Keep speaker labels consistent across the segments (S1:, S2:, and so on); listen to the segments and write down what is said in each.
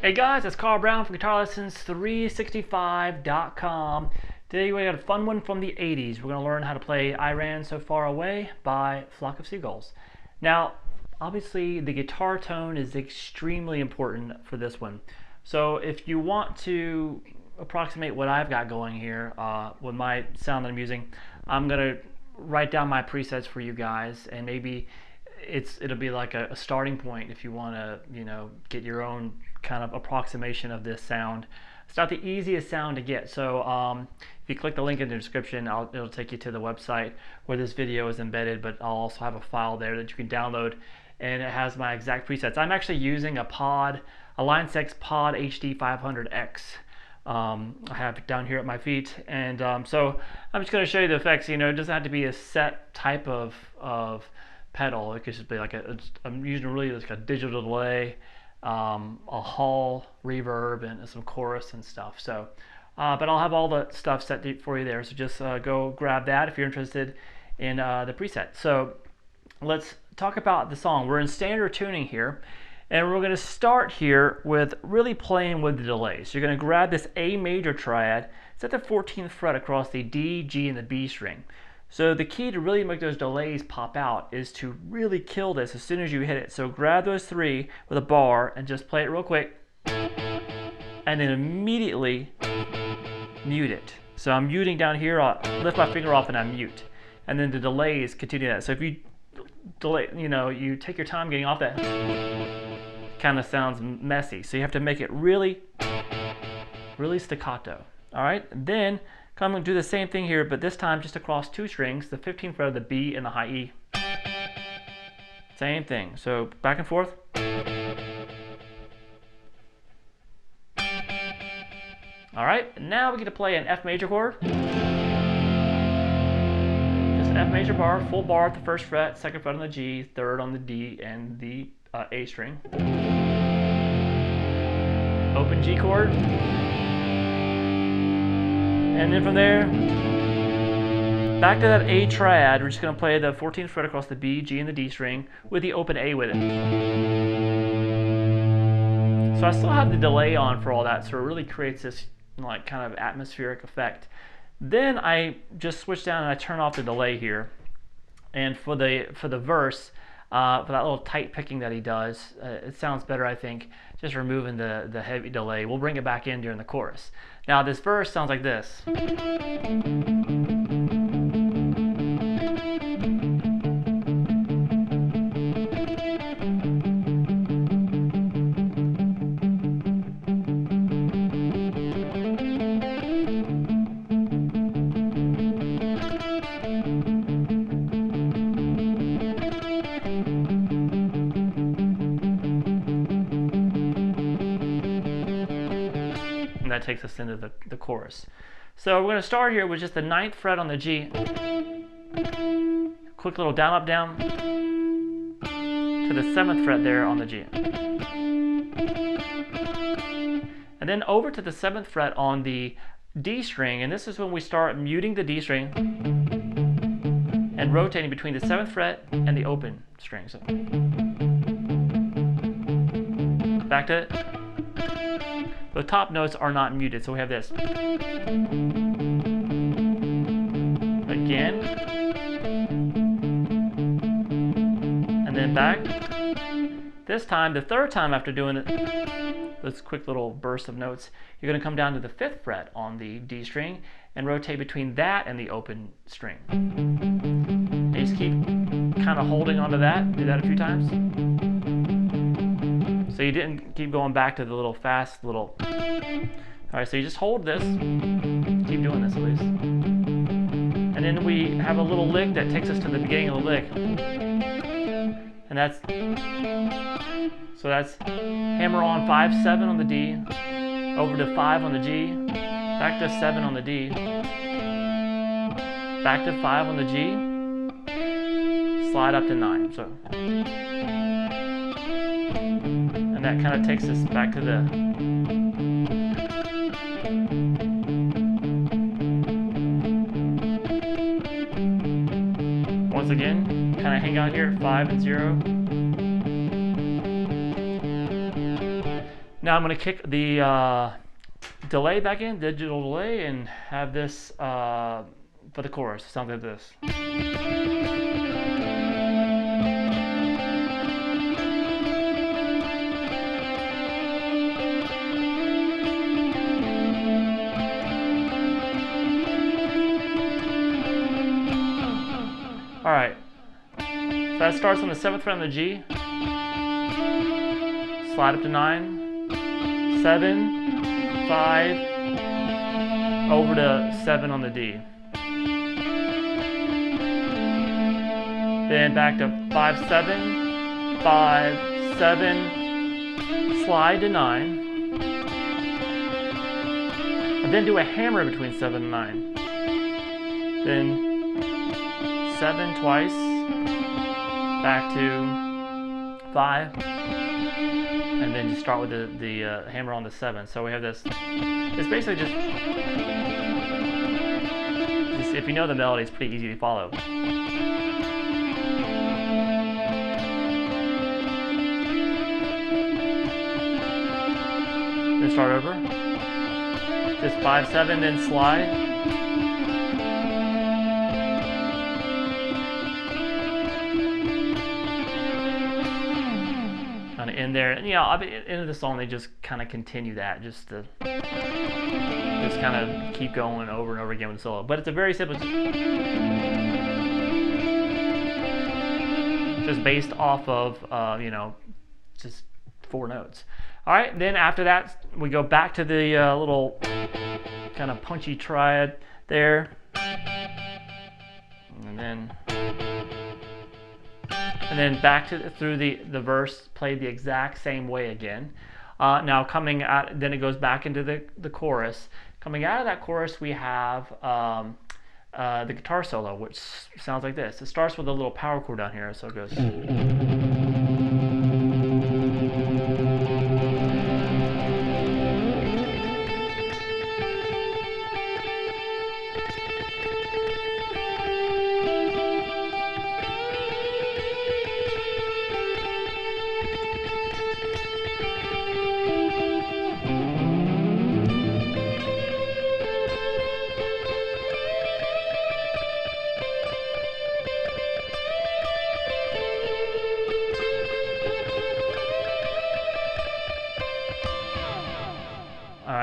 S1: Hey guys, it's Carl Brown from GuitarLessons365.com. Today we got a fun one from the 80s. We're going to learn how to play I Ran So Far Away by Flock of Seagulls. Now, obviously the guitar tone is extremely important for this one. So if you want to approximate what I've got going here with my sound that I'm using, I'm going to write down my presets for you guys, and maybe it'll be like a starting point if you want to, get your own kind of approximation of this sound. It's not the easiest sound to get, so if you click the link in the description, it'll take you to the website where this video is embedded, but I'll also have a file there that you can download, and it has my exact presets. I'm actually using a Line 6 Pod HD 500X. I have it down here at my feet, and so I'm just going to show you the effects. It doesn't have to be a set type of pedal. It could just be like I'm using really like a digital delay, a hall reverb, and some chorus and stuff. So but I'll have all the stuff set for you there, so just go grab that if you're interested in the preset. So let's talk about the song. We're in standard tuning here, and we're going to start here with really playing with the delay. So you're going to grab this A major triad. It's at the 14th fret across the D, G, and the B string. So the key to really make those delays pop out is to really kill this as soon as you hit it. So grab those three with a bar and just play it real quick, and then immediately mute it. So I'm muting down here, I'll lift my finger off and I mute. And then the delays continue that. So if you delay, you take your time getting off that, kind of sounds messy. So you have to make it really, really staccato. All right, then I'm going to do the same thing here, but this time just across two strings, the 15th fret of the B and the high E. Same thing. So back and forth. All right, now we get to play an F major chord. Just an F major bar, full bar at the first fret, second fret on the G, third on the D and the A string. Open G chord. And then from there, back to that A triad, we're just going to play the 14th fret across the B, G, and the D string with the open A with it. So I still have the delay on for all that, so it really creates this like kind of atmospheric effect. Then I just switch down and I turn off the delay here. And for the verse, for that little tight picking that he does, it sounds better, I think, just removing the heavy delay. We'll bring it back in during the chorus. Now this verse sounds like this. And that takes us into the chorus. So we're going to start here with just the 9th fret on the G. Quick little down, up, down to the 7th fret there on the G. And then over to the 7th fret on the D string, and this is when we start muting the D string and rotating between the 7th fret and the open string. So back to it. The top notes are not muted, so we have this. Again. And then back. This time, the third time after doing it, this quick little burst of notes, you're going to come down to the 5th fret on the D string and rotate between that and the open string. And you just keep kind of holding onto that. Do that a few times. So you didn't keep going back to the little fast little. Alright, so you just hold this. Keep doing this at least. And then we have a little lick that takes us to the beginning of the lick. And that's hammer on 5-7 on the D, over to 5 on the G, back to 7 on the D, back to 5 on the G, slide up to 9. So. And that kind of takes us back to the once again, kind of hang out here at 5 and 0. Now I'm going to kick the delay back in, digital delay, and have this for the chorus. It sounds like this. All right, so that starts on the 7th fret on the G, slide up to 9, 7, 5, over to 7 on the D. Then back to 5, 7, 5, 7, slide to 9, and then do a hammer between 7 and 9. Then 7 twice, back to 5, and then just start with the hammer on the 7. So we have this. It's basically just if you know the melody, it's pretty easy to follow. Then start over. Just 5, 7, then slide. In there, and at the end of the song, they just kind of continue that, just kind of keep going over and over again with the solo. But it's a very simple, just based off of just 4 notes. All right, then after that, we go back to the little kind of punchy triad there, and then back to through the verse, played the exact same way again. Now coming out, then it goes back into the chorus. Coming out of that chorus, we have the guitar solo, which sounds like this. It starts with a little power chord down here, so it goes.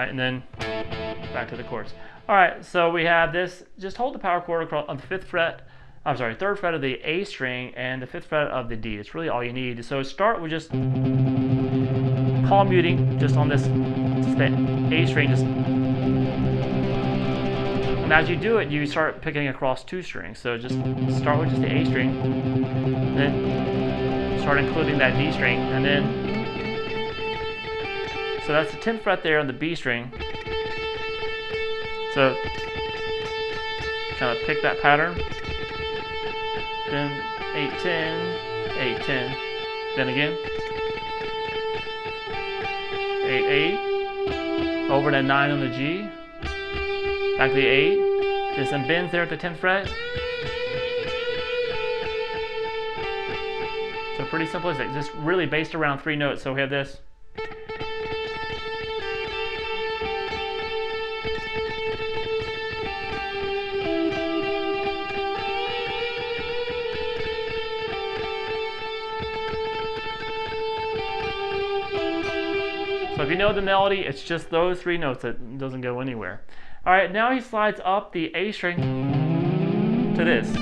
S1: And then back to the chords. All right, so we have this. Just hold the power chord across on the 5th fret. I'm sorry, 3rd fret of the A string and the 5th fret of the D. It's really all you need. So start with just palm muting, just on this A string. And as you do it, you start picking across 2 strings. So just start with just the A string, then start including that D string, and then. So that's the 10th fret there on the B string. So kind of pick that pattern. Then 8, 10, 8, 10. Then again. 8, 8. Over to 9 on the G. Back to the 8. There's some bends there at the 10th fret. So pretty simplistic. Just really based around 3 notes. So we have this. So if you know the melody, it's just those 3 notes. It doesn't go anywhere. All right, now he slides up the A string to this.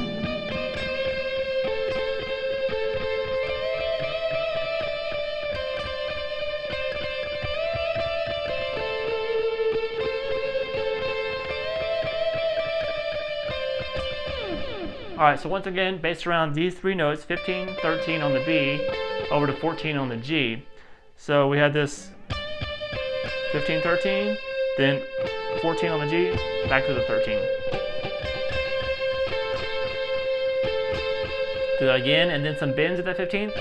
S1: All right, so once again, based around these 3 notes, 15, 13 on the B, over to 14 on the G. So we had this 15, 13, then 14 on the G, back to the 13. Do that again, and then some bends at that 15th.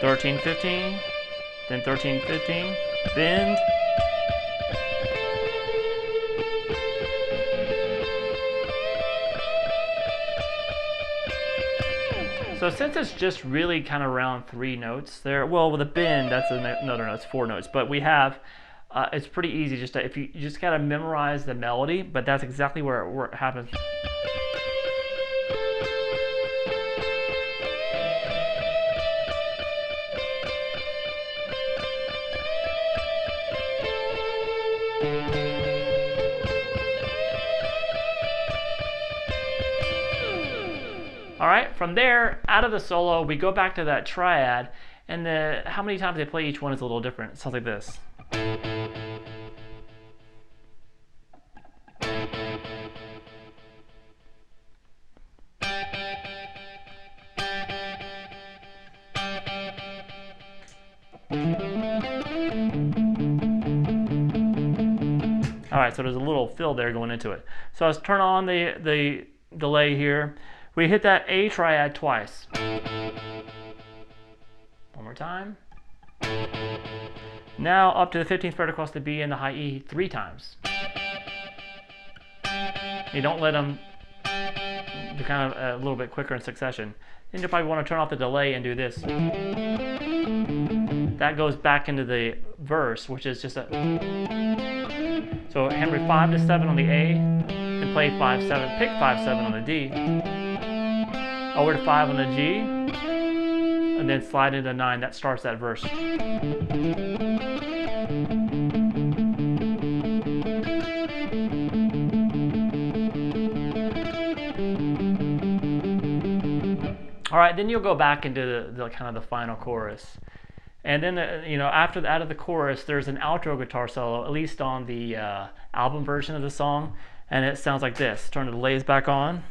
S1: 13, 15, then 13, 15, bend. So since it's just really kind of around 3 notes there, well, with a bend, that's another note, it's 4 notes, but we have, it's pretty easy just to, if you just got to memorize the melody, but that's exactly where it happens. All right, from there, out of the solo, we go back to that triad, and how many times they play each one is a little different. It sounds like this. All right, so there's a little fill there going into it. So let's turn on the delay here. We hit that A triad twice. One more time. Now up to the 15th fret across the B and the high E 3 times. You don't let them do kind of a little bit quicker in succession. Then you'll probably want to turn off the delay and do this. That goes back into the verse, which is just a... So hammer 5 to 7 on the A, and play 5, 7, pick 5, 7 on the D. Over to 5 on the G, and then slide into 9. That starts that verse. All right, then you'll go back into the kind of the final chorus. And then, after out of the chorus, there's an outro guitar solo, at least on the album version of the song, and it sounds like this. Turn the delays back on.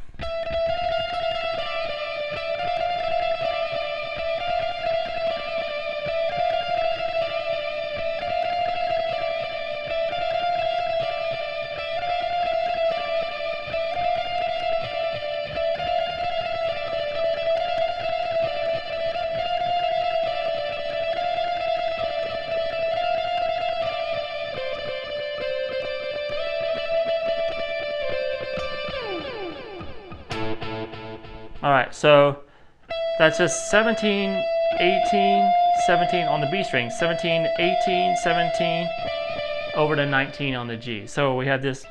S1: All right, so that's just 17, 18, 17 on the B string, 17, 18, 17, over to 19 on the G. So we have this.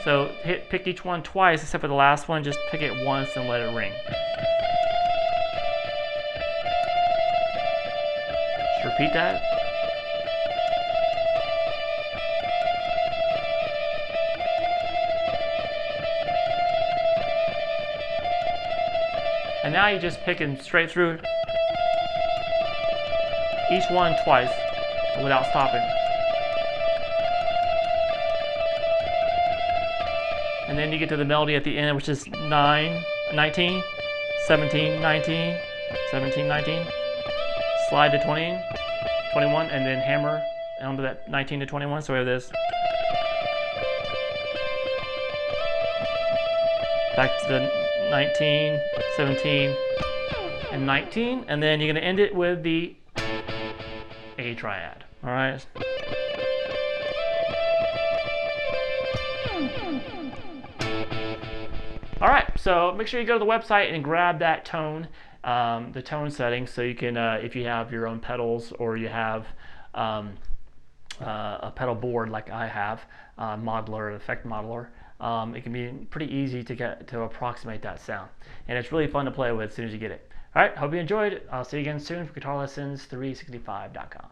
S1: So pick each one twice, except for the last one, just pick it once and let it ring. Just repeat that. And now you're just picking straight through each one twice without stopping. And then you get to the melody at the end, which is 9, 19, 17, 19, 17, 19. Slide to 20, 21, and then hammer onto that 19 to 21. So we have this. Back to the 19, 17, and 19, and then you're going to end it with the A triad. All right. All right. So make sure you go to the website and grab that tone, the tone settings, so you can, if you have your own pedals or you have a pedal board like I have, modeler, effect modeler. It can be pretty easy to approximate that sound, and it's really fun to play with as soon as you get it. All right, hope you enjoyed. I'll see you again soon for guitarlessons365.com.